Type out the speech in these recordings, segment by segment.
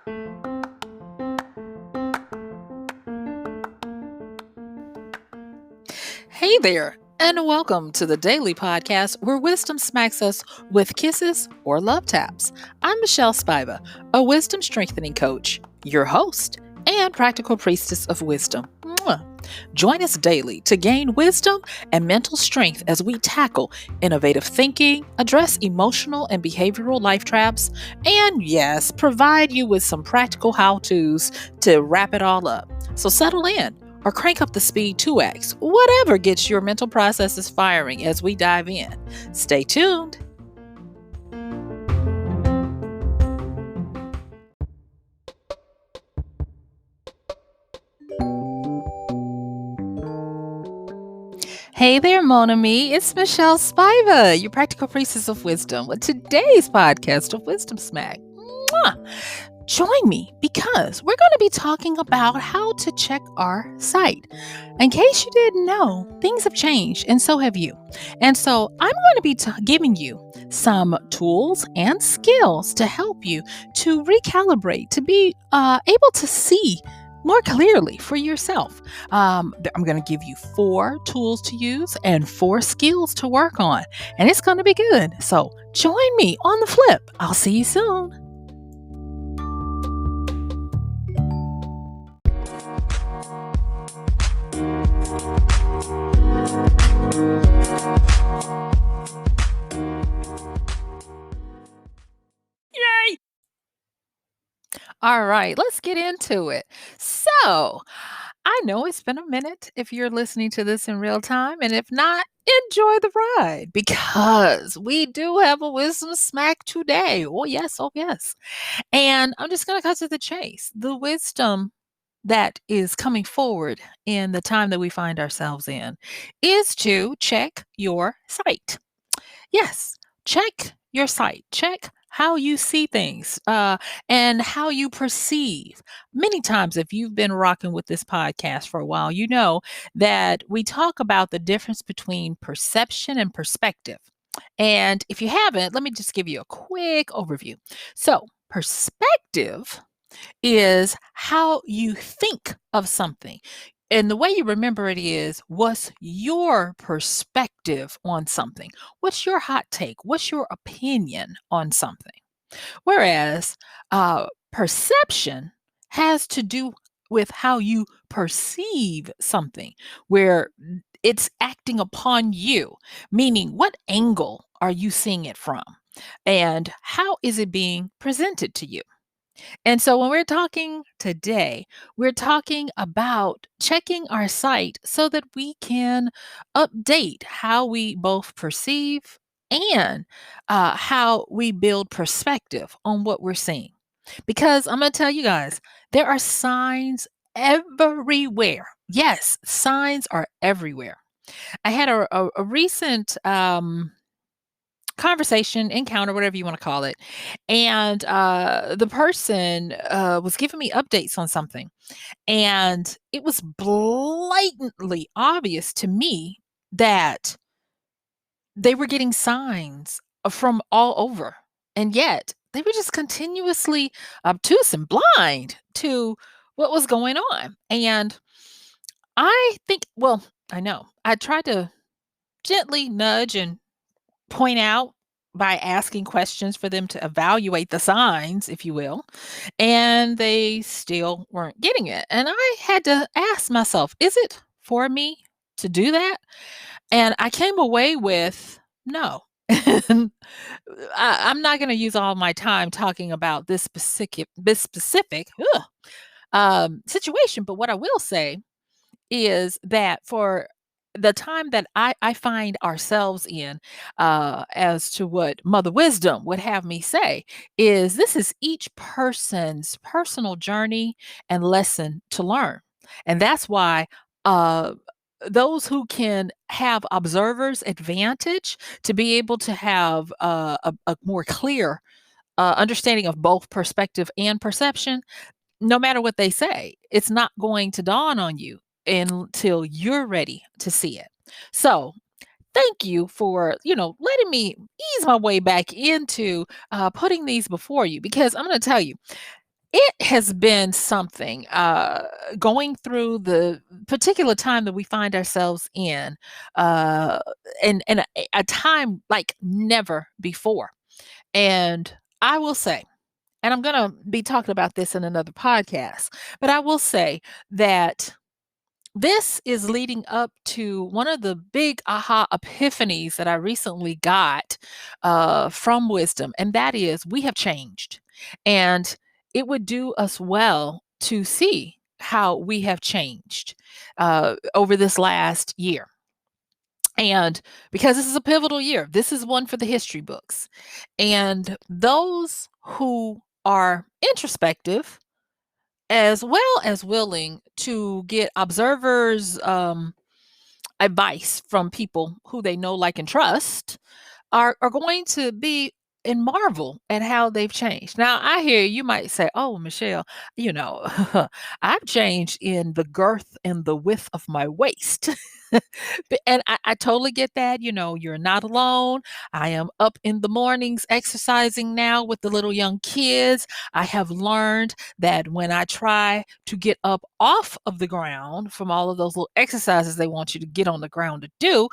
Hey there, and welcome to the daily podcast where wisdom smacks us with kisses or love taps. I'm MichelleSpiva, a wisdom strengthening coach, your host, and practical priestess of wisdom. Mwah. Join us daily to gain wisdom and mental strength as we tackle innovative thinking, address emotional and behavioral life traps, and yes, provide you with some practical how to's to wrap it all up. So settle in or crank up the speed 2x, whatever gets your mental processes firing as we dive in. Stay tuned. Hey there, Mon Ami. It's MichelleSpiva, your practical priestess of wisdom, with today's podcast of Wisdom Smack. Mwah! Join me because we're going to be talking about how to check our site. In case you didn't know, things have changed and so have you. And so I'm going to be giving you some tools and skills to help you to recalibrate, to be able to see more clearly for yourself. I'm going to give you 4 tools to use and 4 skills to work on, and it's going to be good. So join me on the flip. I'll see you soon. Yay! All right, let's get into it. So, I know it's been a minute if you're listening to this in real time, and if not, enjoy the ride because we do have a wisdom smack today. Oh, yes, oh, yes. And I'm just going to cut to the chase. The wisdom that is coming forward in the time that we find ourselves in is to check your site. Yes, check your site. Check how you see things and how you perceive. Many times, if you've been rocking with this podcast for a while, you know that we talk about the difference between perception and perspective. And if you haven't, let me just give you a quick overview. So, perspective is how you think of something. And the way you remember it is what's your perspective on something? What's your hot take? What's your opinion on something? Whereas perception has to do with how you perceive something, where it's acting upon you, meaning what angle are you seeing it from? And how is it being presented to you? And so when we're talking today, we're talking about checking our site so that we can update how we both perceive and how we build perspective on what we're seeing. Because I'm going to tell you guys, there are signs everywhere. Yes, signs are everywhere. I had a recent conversation, encounter, whatever you want to call it. And the person was giving me updates on something. And it was blatantly obvious to me that they were getting signs from all over. And yet they were just continuously obtuse and blind to what was going on. And I think, well, I know I tried to gently nudge and point out by asking questions for them to evaluate the signs, if you will, and they still weren't getting it. And I had to ask myself, is it for me to do that? And I came away with no. And I'm not going to use all my time talking about this specific situation, but what I will say is that for the time that I find ourselves in, as to what Mother Wisdom would have me say, is this is each person's personal journey and lesson to learn. And that's why those who can have observers advantage to be able to have a more clear understanding of both perspective and perception, no matter what they say, it's not going to dawn on you until you're ready to see it. So, thank you for, letting me ease my way back into putting these before you because I'm going to tell you, It has been something, going through the particular time that we find ourselves in, uh, in a time like never before. And I will say, and I'm gonna be talking about this in another podcast, but I will say that this is leading up to one of the big aha epiphanies that I recently got from wisdom, and that is we have changed. And it would do us well to see how we have changed over this last year. And because this is a pivotal year, this is one for the history books. And those who are introspective as well as willing to get observers' advice from people who they know, like, and trust are going to be and marvel at how they've changed. Now, I hear you might say, "Oh, Michelle, you know, I've changed in the girth and the width of my waist." And I totally get that. You're not alone. I am up in the mornings exercising now with the little young kids. I have learned that when I try to get up off of the ground from all of those little exercises they want you to get on the ground to do,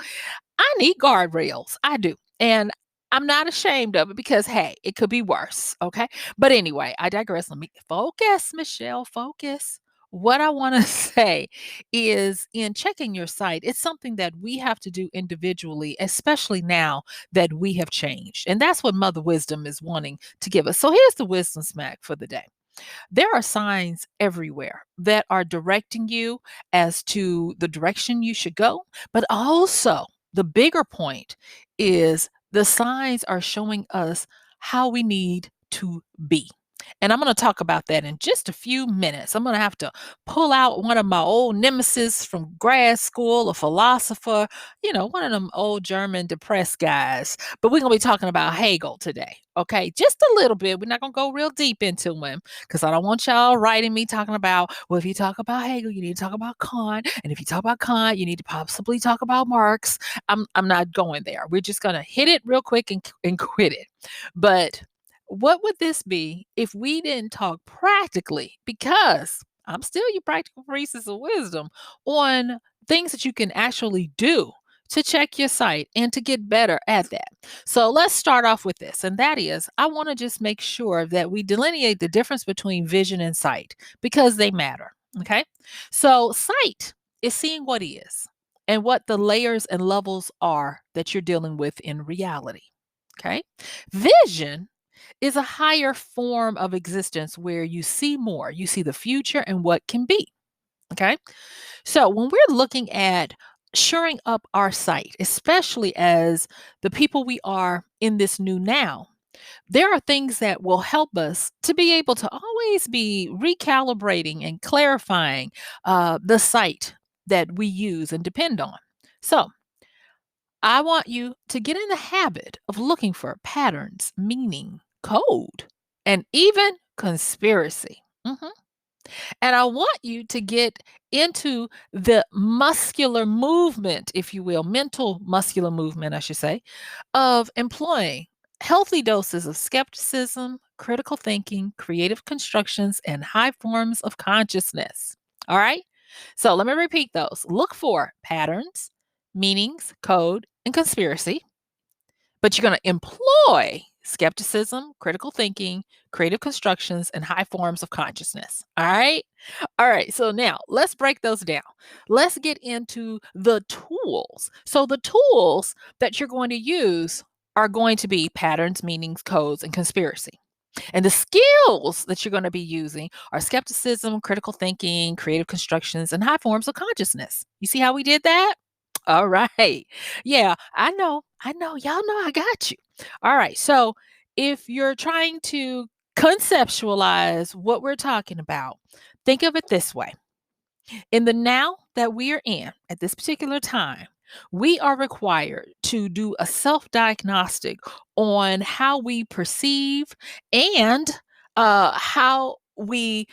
I need guardrails. I do. And I'm not ashamed of it because, hey, it could be worse. Okay. But anyway, I digress. Let me focus, Michelle, focus. What I want to say is in checking your site, it's something that we have to do individually, especially now that we have changed. And that's what Mother Wisdom is wanting to give us. So here's the wisdom smack for the day. There are signs everywhere that are directing you as to the direction you should go, but also the bigger point is the signs are showing us how we need to be. And I'm going to talk about that in just a few minutes. I'm going to have to pull out one of my old nemesis from grad school, a philosopher, one of them old German depressed guys. But we're going to be talking about Hegel today. Okay, just a little bit. We're not going to go real deep into him because I don't want y'all writing me talking about, well, if you talk about Hegel, you need to talk about Kant. And if you talk about Kant, you need to possibly talk about Marx. I'm not going there. We're just going to hit it real quick and quit it. But what would this be if we didn't talk practically? Because I'm still your practical priestess of wisdom on things that you can actually do to check your site and to get better at that. So let's start off with this, and that is I want to just make sure that we delineate the difference between vision and sight because they matter. Okay. So sight is seeing what is and what the layers and levels are that you're dealing with in reality. Okay. Vision is a higher form of existence where you see more, you see the future and what can be. Okay. So when we're looking at shoring up our sight, especially as the people we are in this new now, there are things that will help us to be able to always be recalibrating and clarifying the sight that we use and depend on. So I want you to get in the habit of looking for patterns, meaning, code, and even conspiracy. And I want you to get into the muscular movement, if you will, mental muscular movement, I should say, of employing healthy doses of skepticism, critical thinking, creative constructions, and high forms of consciousness. All right. So let me repeat those. Look for patterns, meanings, code, and conspiracy, but you're going to employ skepticism, critical thinking, creative constructions, and high forms of consciousness. All right. All right. So now let's break those down. Let's get into the tools. So the tools that you're going to use are going to be patterns, meanings, codes, and conspiracy. And the skills that you're going to be using are skepticism, critical thinking, creative constructions, and high forms of consciousness. You see how we did that? All right. Yeah, I know. I know. Y'all know I got you. All right. So if you're trying to conceptualize what we're talking about, think of it this way. In the now that we are in at this particular time, we are required to do a self diagnostic on how we perceive and how we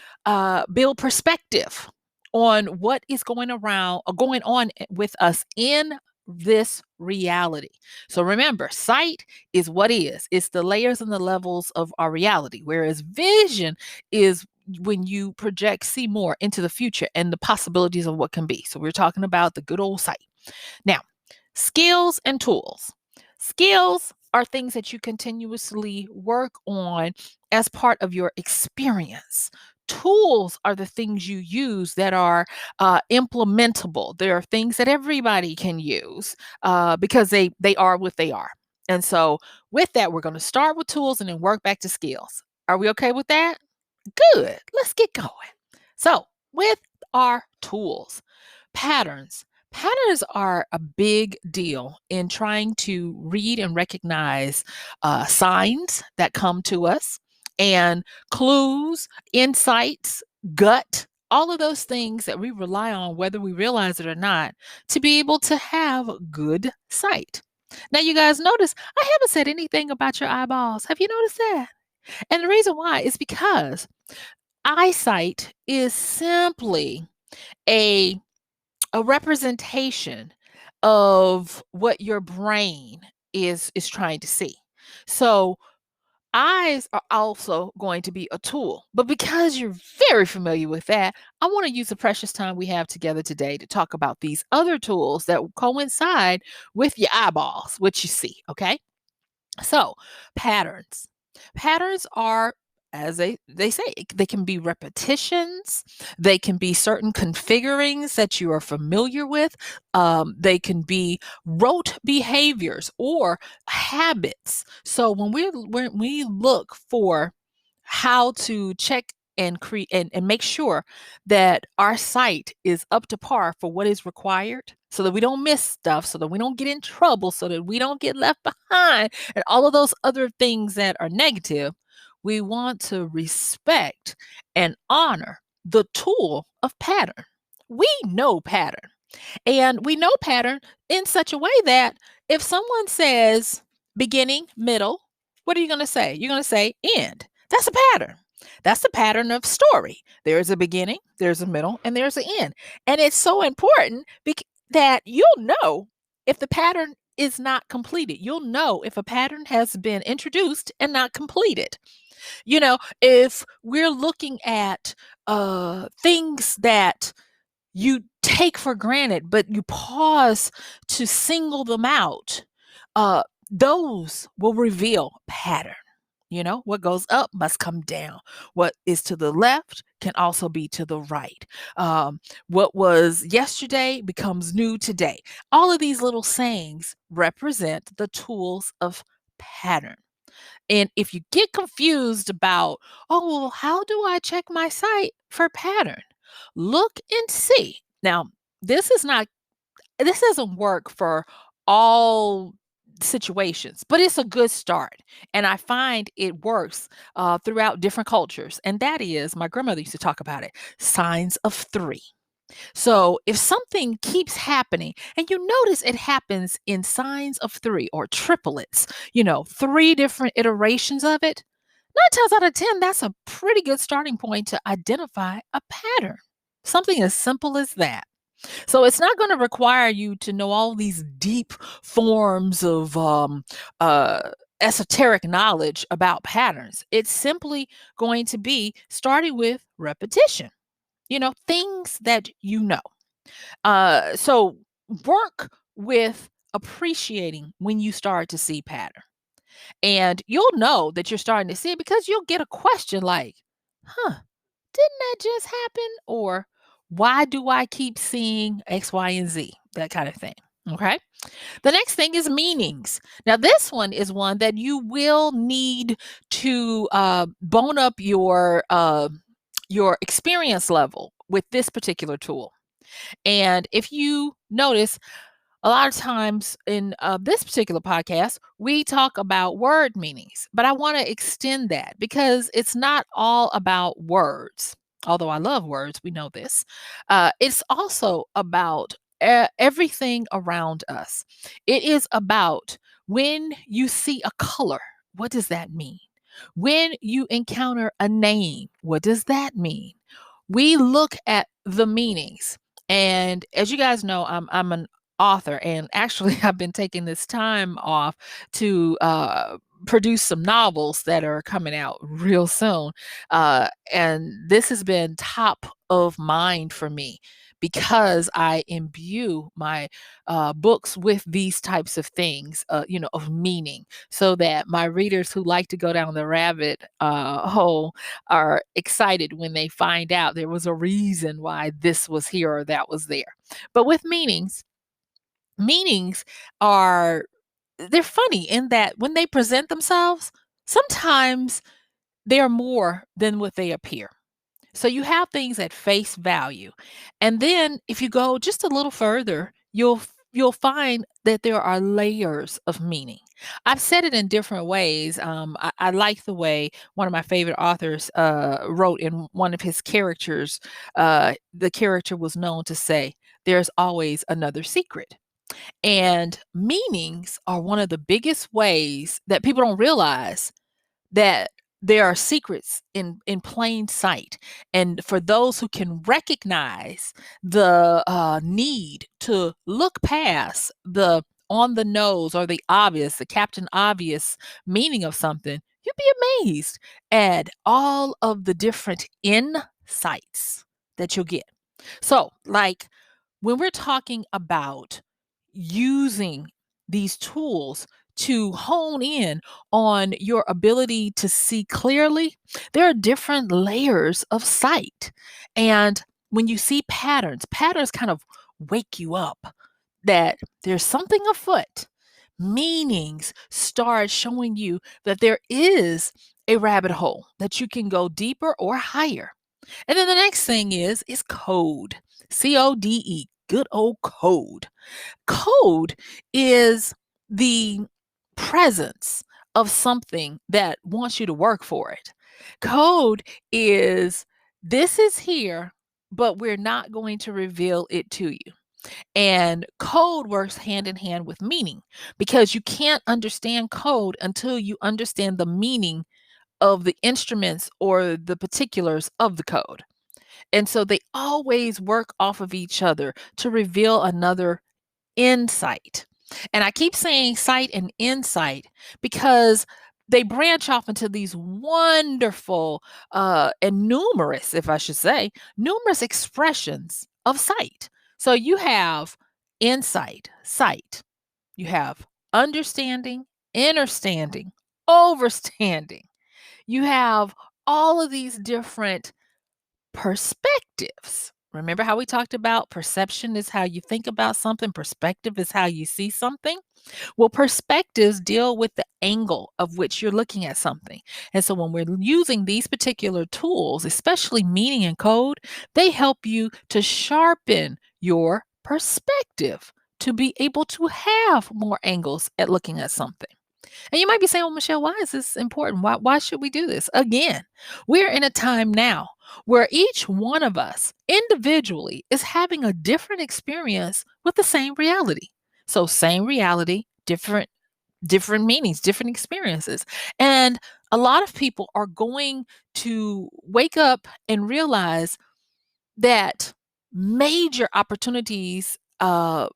build perspective on what is going around or going on with us in this reality. So remember, sight is what is. It's the layers and the levels of our reality, whereas vision is when you project, see more into the future and the possibilities of what can be. So we're talking about the good old sight. Now, skills and tools. Skills are things that you continuously work on as part of your experience. Tools are the things you use that are implementable. There are things that everybody can use because they are what they are. And so, with that, we're going to start with tools and then work back to skills. Are we okay with that? Good. Let's get going. So, with our tools, patterns. Patterns are a big deal in trying to read and recognize signs that come to us and clues, insights, gut, all of those things that we rely on, whether we realize it or not, to be able to have good sight. Now, you guys notice I haven't said anything about your eyeballs. Have you noticed that? And the reason why is because eyesight is simply a representation of what your brain is trying to see. So eyes are also going to be a tool. But because you're very familiar with that, I want to use the precious time we have together today to talk about these other tools that coincide with your eyeballs, which you see, okay? So, patterns. Patterns are, as they say, they can be repetitions, they can be certain configurings that you are familiar with, they can be rote behaviors or habits. So when we look for how to check and create and make sure that our site is up to par for what is required so that we don't miss stuff, so that we don't get in trouble, so that we don't get left behind, and all of those other things that are negative, we want to respect and honor the tool of pattern. We know pattern. And we know pattern in such a way that if someone says beginning, middle, what are you going to say? You're going to say end. That's a pattern. That's the pattern of story. There's a beginning, there's a middle, and there's an end. And it's so important that you'll know if the pattern is not completed. You'll know if a pattern has been introduced and not completed. If we're looking at things that you take for granted, but you pause to single them out, those will reveal pattern. What goes up must come down. What is to the left can also be to the right. What was yesterday becomes new today. All of these little sayings represent the tools of pattern. And if you get confused about, oh, well, how do I check my site for pattern? Look and see. Now, this is not this doesn't work for all situations, but it's a good start. And I find it works throughout different cultures. And that is, my grandmother used to talk about it, signs of three. So if something keeps happening and you notice it happens in signs of three or triplets, three different iterations of it, 9 times out of 10, that's a pretty good starting point to identify a pattern. Something as simple as that. So it's not going to require you to know all these deep forms of esoteric knowledge about patterns. It's simply going to be starting with repetition, things that you know. So work with appreciating when you start to see pattern. And you'll know that you're starting to see it because you'll get a question like, huh, didn't that just happen? Or why do I keep seeing X, Y, and Z? That kind of thing. Okay. The next thing is meanings. Now, this one is one that you will need to bone up your experience level with this particular tool. And if you notice, a lot of times in this particular podcast, we talk about word meanings, but I want to extend that because it's not all about words. Although I love words, we know this. It's also about everything around us. It is about when you see a color, what does that mean? When you encounter a name, what does that mean? We look at the meanings. And as you guys know, I'm an author, and actually I've been taking this time off to produce some novels that are coming out real soon. And this has been top of mind for me because I imbue my books with these types of things, of meaning, so that my readers who like to go down the rabbit hole are excited when they find out there was a reason why this was here or that was there. But with meanings are they're funny in that when they present themselves, sometimes they are more than what they appear. So you have things at face value. And then if you go just a little further, you'll find that there are layers of meaning. I've said it in different ways. I like the way one of my favorite authors wrote in one of his characters. The character was known to say, "There's always another secret." And meanings are one of the biggest ways that people don't realize that there are secrets in plain sight. And for those who can recognize the need to look past the on the nose or the obvious, the Captain Obvious meaning of something, you'd be amazed at all of the different insights that you'll get. So, like when we're talking about using these tools to hone in on your ability to see clearly, there are different layers of sight. And when you see patterns, patterns kind of wake you up that there's something afoot. Meanings start showing you that there is a rabbit hole that you can go deeper or higher. And then the next thing is code. CODE, good old code. Code is the presence of something that wants you to work for it. Code is this is here, but we're not going to reveal it to you. And code works hand in hand with meaning because you can't understand code until you understand the meaning of the instruments or the particulars of the code. And so they always work off of each other to reveal another insight. And I keep saying sight and insight because they branch off into these wonderful and numerous, if I should say, numerous expressions of sight. So you have insight, sight. You have understanding, understanding, overstanding. You have all of these different perspectives. Remember how we talked about perception is how you think about something, perspective is how you see something? Well, perspectives deal with the angle of which you're looking at something. And so when we're using these particular tools, especially meaning and code, they help you to sharpen your perspective to be able to have more angles at looking at something. And you might be saying, well, Michelle, why is this important? Why should we do this? Again, we're in a time now where each one of us individually is having a different experience with the same reality. So same reality, different meanings, different experiences. And a lot of people are going to wake up and realize that major opportunities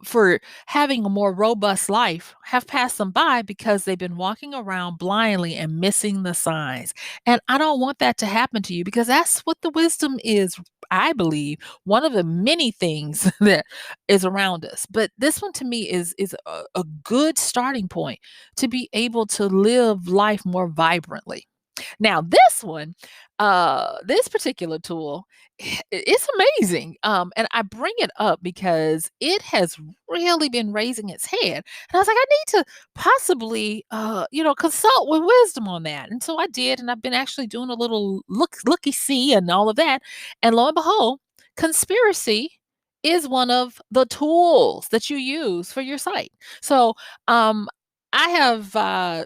for having a more robust life have passed them by because they've been walking around blindly and missing the signs. And I don't want that to happen to you because that's what the wisdom is, I believe, one of the many things that is around us. But this one to me is a good starting point to be able to live life more vibrantly. Now, this particular tool, it's amazing. And I bring it up because it has really been raising its head. And I was like, I need to possibly, consult with wisdom on that. And so I did, and I've been actually doing a little looky see and all of that. And lo and behold, conspiracy is one of the tools that you use for your site. So, I have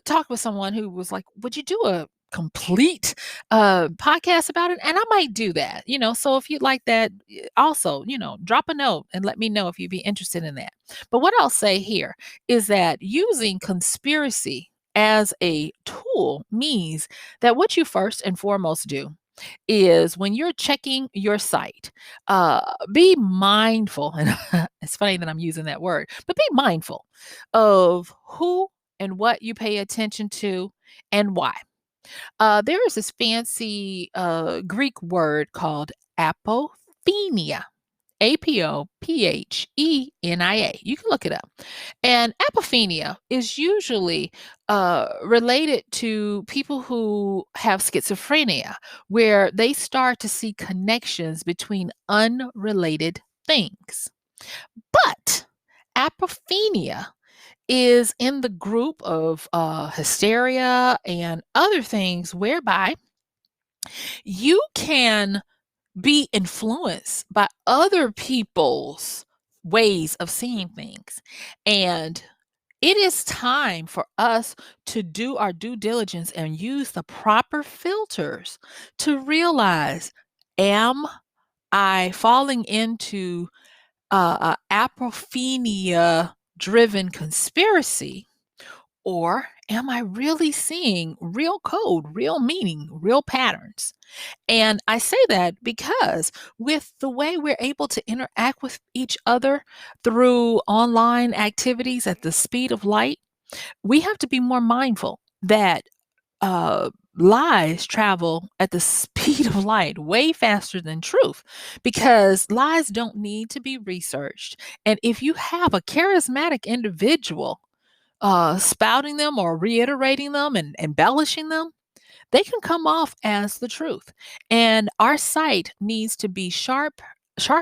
talked with someone who was like, "Would you do a complete podcast about it?" And I might do that, so if you'd like that, also, drop a note and let me know if you'd be interested in that. But what I'll say here is that using conspiracy as a tool means that what you first and foremost do is when you're checking your site, be mindful, and it's funny that I'm using that word, but be mindful of who and what you pay attention to and why. There is this fancy Greek word called apophenia. Apophenia. You can look it up. And apophenia is usually related to people who have schizophrenia, where they start to see connections between unrelated things. But apophenia is in the group of hysteria and other things whereby you can be influenced by other people's ways of seeing things. And it is time for us to do our due diligence and use the proper filters to realize, am I falling into a apophenia driven conspiracy, or am I really seeing real code, real meaning, real patterns? And I say that because with the way we're able to interact with each other through online activities at the speed of light, we have to be more mindful that lies travel at the speed of light way faster than truth, because lies don't need to be researched. And if you have a charismatic individual spouting them or reiterating them and embellishing them, they can come off as the truth. And our sight needs to be sharp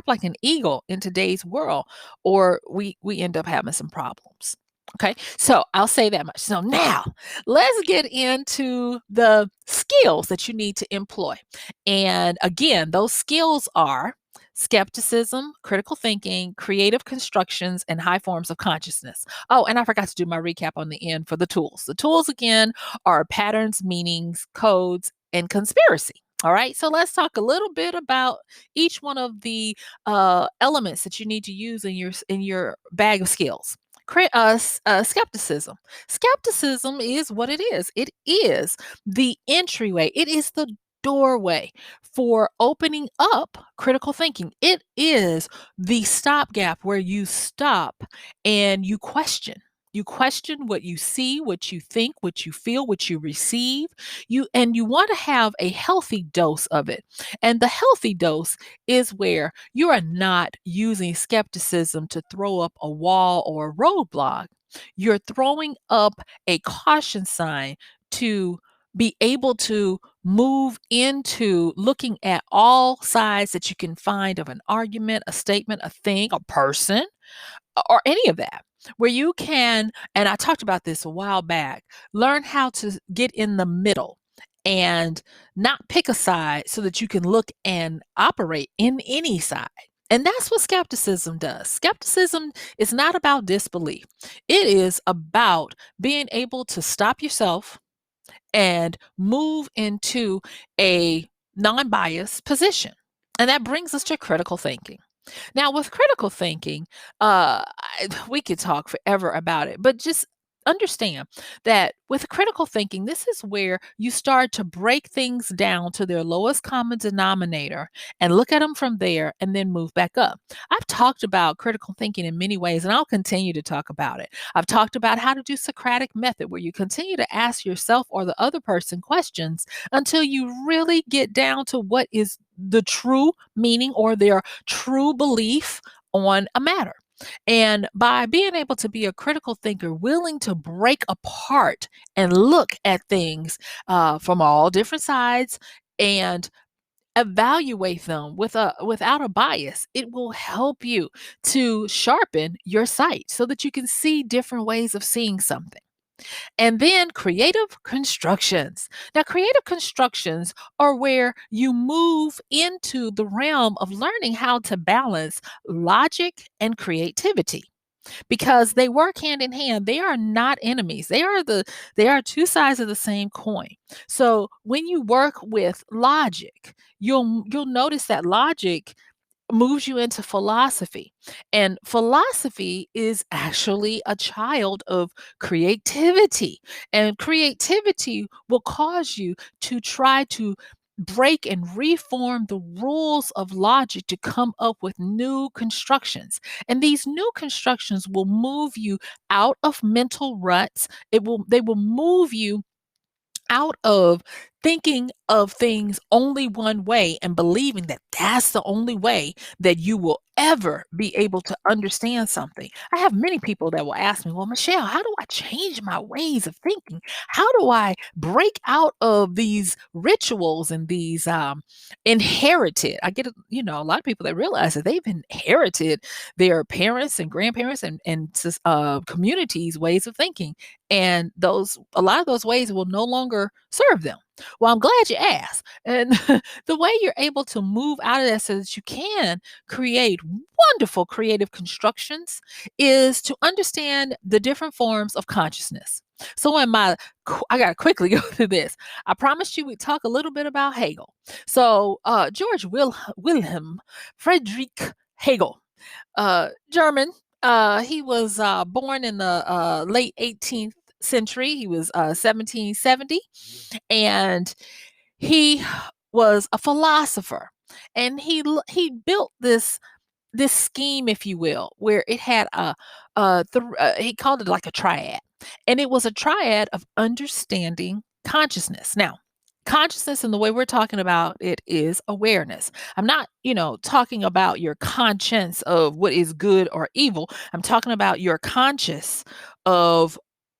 like an eagle in today's world, or we end up having some problems. Okay, so I'll say that much. So now let's get into the skills that you need to employ. And again, those skills are skepticism, critical thinking, creative constructions, and high forms of consciousness. Oh, and I forgot to do my recap on the end for the tools. The tools, again, are patterns, meanings, codes, and conspiracy. All right, so let's talk a little bit about each one of the elements that you need to use in your bag of skills. Skepticism. Skepticism is what it is. It is the entryway. It is the doorway for opening up critical thinking. It is the stopgap where you stop and you question. You question what you see, what you think, what you feel, what you receive. You want to have a healthy dose of it. And the healthy dose is where you are not using skepticism to throw up a wall or a roadblock. You're throwing up a caution sign to be able to move into looking at all sides that you can find of an argument, a statement, a thing, a person, or any of that, where you can, and I talked about this a while back, learn how to get in the middle and not pick a side so that you can look and operate in any side. And that's what skepticism does. Skepticism is not about disbelief. It is about being able to stop yourself and move into a non-biased position. And that brings us to critical thinking. Now, with critical thinking, we could talk forever about it, but just understand that with critical thinking, this is where you start to break things down to their lowest common denominator and look at them from there and then move back up. I've talked about critical thinking in many ways, and I'll continue to talk about it. I've talked about how to do Socratic method, where you continue to ask yourself or the other person questions until you really get down to what is the true meaning or their true belief on a matter. And by being able to be a critical thinker, willing to break apart and look at things from all different sides and evaluate them without a bias, it will help you to sharpen your sight so that you can see different ways of seeing something. And then creative constructions. Now, creative constructions are where you move into the realm of learning how to balance logic and creativity, because they work hand in hand. They are not enemies. They are two sides of the same coin. So when you work with logic, you'll notice that logic moves you into philosophy. And philosophy is actually a child of creativity. And creativity will cause you to try to break and reform the rules of logic to come up with new constructions. And these new constructions will move you out of mental ruts. They will move you out of thinking of things only one way and believing that that's the only way that you will ever be able to understand something. I have many people that will ask me, "Well, Michelle, how do I change my ways of thinking? How do I break out of these rituals and these inherited?" I get, a lot of people that realize that they've inherited their parents and grandparents and communities' ways of thinking, and those a lot of those ways will no longer serve them. Well, I'm glad you asked. And the way you're able to move out of that so that you can create wonderful creative constructions is to understand the different forms of consciousness. So I got to quickly go through this. I promised you we'd talk a little bit about Hegel. So George Wilhelm Friedrich Hegel, German. He was born in the late 18th century. He was 1770, and he was a philosopher, and he built this scheme, if you will, where it had he called it like a triad, and it was a triad of understanding consciousness. Now, consciousness and the way we're talking about it is awareness. I'm not, talking about your conscience of what is good or evil. I'm talking about your conscious of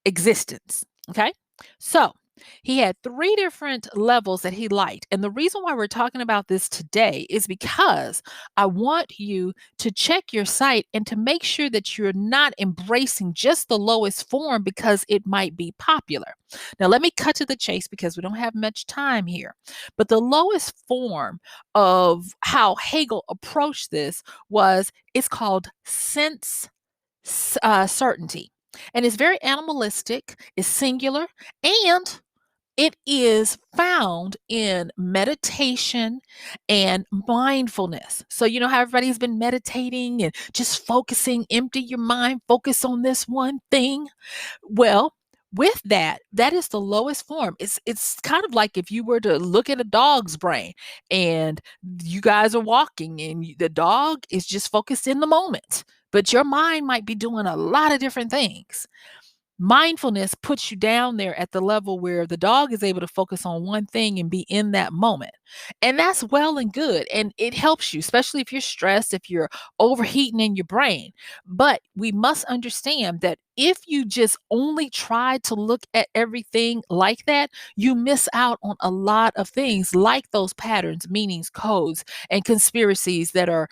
existence. Okay. So he had three different levels that he liked. And the reason why we're talking about this today is because I want you to check your site and to make sure that you're not embracing just the lowest form because it might be popular. Now, let me cut to the chase because we don't have much time here. But the lowest form of how Hegel approached this it's called sense certainty. And it's very animalistic, it's singular, and it is found in meditation and mindfulness. So, you know how everybody's been meditating and just focusing, empty your mind, focus on this one thing? Well, with that is the lowest form. It's kind of like if you were to look at a dog's brain and you guys are walking and the dog is just focused in the moment, but your mind might be doing a lot of different things. Mindfulness puts you down there at the level where the dog is able to focus on one thing and be in that moment. And that's well and good. And it helps you, especially if you're stressed, if you're overheating in your brain. But we must understand that if you just only try to look at everything like that, you miss out on a lot of things like those patterns, meanings, codes, and conspiracies that are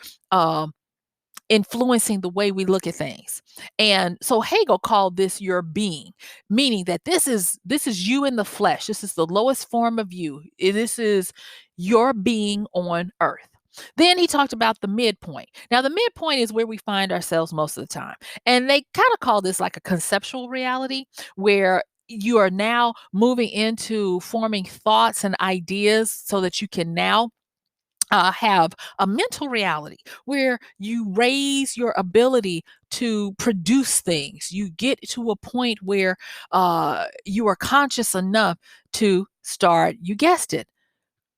influencing the way we look at things. And so Hegel called this your being, meaning that this is you in the flesh. This is the lowest form of you. This is your being on earth. Then he talked about the midpoint. Now, the midpoint is where we find ourselves most of the time. And they kind of call this like a conceptual reality where you are now moving into forming thoughts and ideas so that you can now have a mental reality where you raise your ability to produce things. You get to a point where you are conscious enough to start, you guessed it,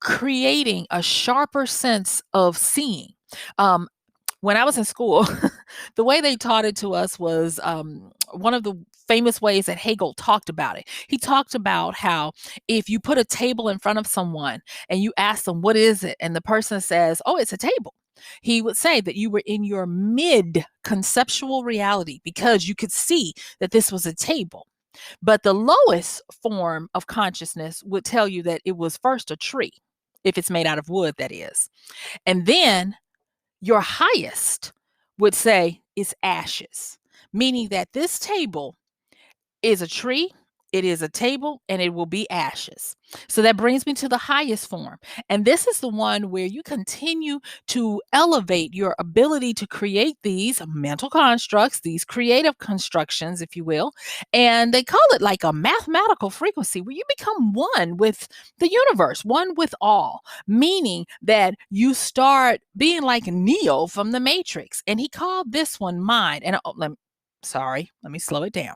creating a sharper sense of seeing. Um, when I was in school, the way they taught it to us was one of the famous ways that Hegel talked about it. He talked about how if you put a table in front of someone and you ask them, "What is it?" and the person says, "Oh, it's a table." He would say that you were in your mid conceptual reality because you could see that this was a table. But the lowest form of consciousness would tell you that it was first a tree, if it's made out of wood, that is. And then your highest would say is ashes, meaning that this table is a tree, it is a table, and it will be ashes. So that brings me to the highest form. And this is the one where you continue to elevate your ability to create these mental constructs, these creative constructions, if you will. And they call it like a mathematical frequency where you become one with the universe, one with all, meaning that you start being like Neo from the Matrix. And he called this one mind. And let me slow it down.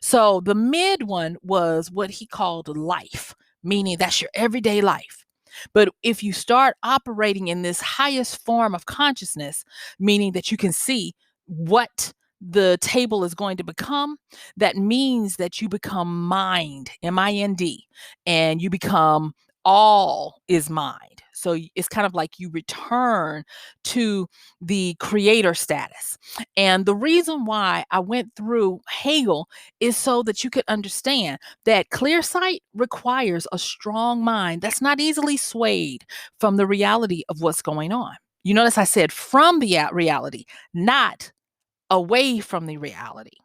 So the mid one was what he called life, meaning that's your everyday life. But if you start operating in this highest form of consciousness, meaning that you can see what the table is going to become, that means that you become mind, M-I-N-D, and you become all is mind. So it's kind of like you return to the creator status. And the reason why I went through Hegel is so that you could understand that clear sight requires a strong mind that's not easily swayed from the reality of what's going on. You notice I said from the reality, not away from the reality.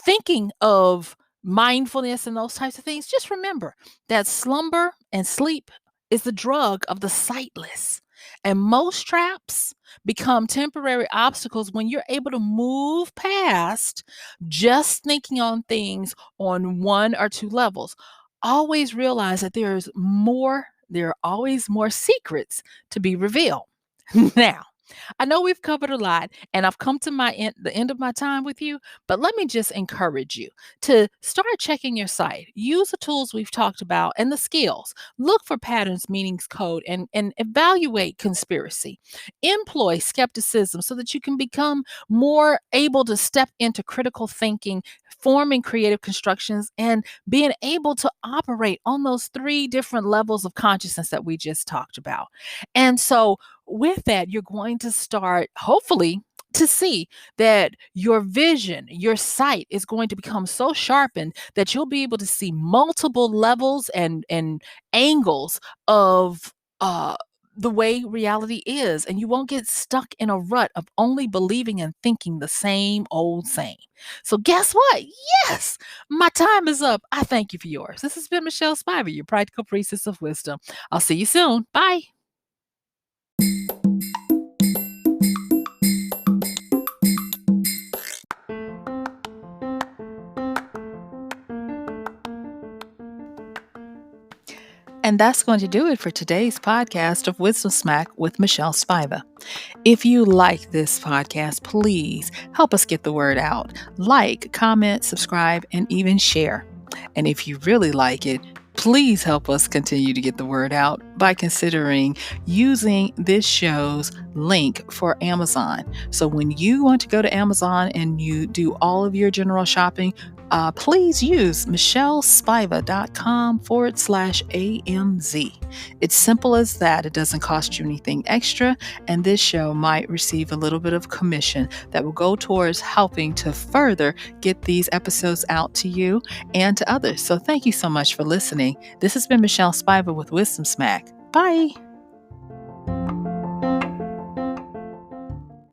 Thinking of mindfulness and those types of things, just remember that slumber and sleep is the drug of the sightless. And most traps become temporary obstacles when you're able to move past just thinking on things on one or two levels. Always realize that there are always more secrets to be revealed. Now, I know we've covered a lot and I've come to the end of my time with you, but let me just encourage you to start checking your site. Use the tools we've talked about and the skills. Look for patterns, meanings, code, and evaluate conspiracy. Employ skepticism so that you can become more able to step into critical thinking, forming creative constructions, and being able to operate on those three different levels of consciousness that we just talked about. And so, with that, you're going to start, hopefully, to see that your vision, your sight is going to become so sharpened that you'll be able to see multiple levels and angles of the way reality is, and you won't get stuck in a rut of only believing and thinking the same old same. So guess what? Yes, my time is up. I thank you for yours. This has been MichelleSpiva, your practical priestess of wisdom. I'll see you soon. Bye. And that's going to do it for today's podcast of Wisdom Smack with MichelleSpiva. If you like this podcast, please help us get the word out. Like, comment, subscribe, and even share. And if you really like it, please help us continue to get the word out by considering using this show's link for Amazon. So when you want to go to Amazon and you do all of your general shopping, please use MichelleSpiva.com/AMZ. It's simple as that. It doesn't cost you anything extra, and this show might receive a little bit of commission that will go towards helping to further get these episodes out to you and to others. So thank you so much for listening. This has been MichelleSpiva with Wisdom Smack. Bye.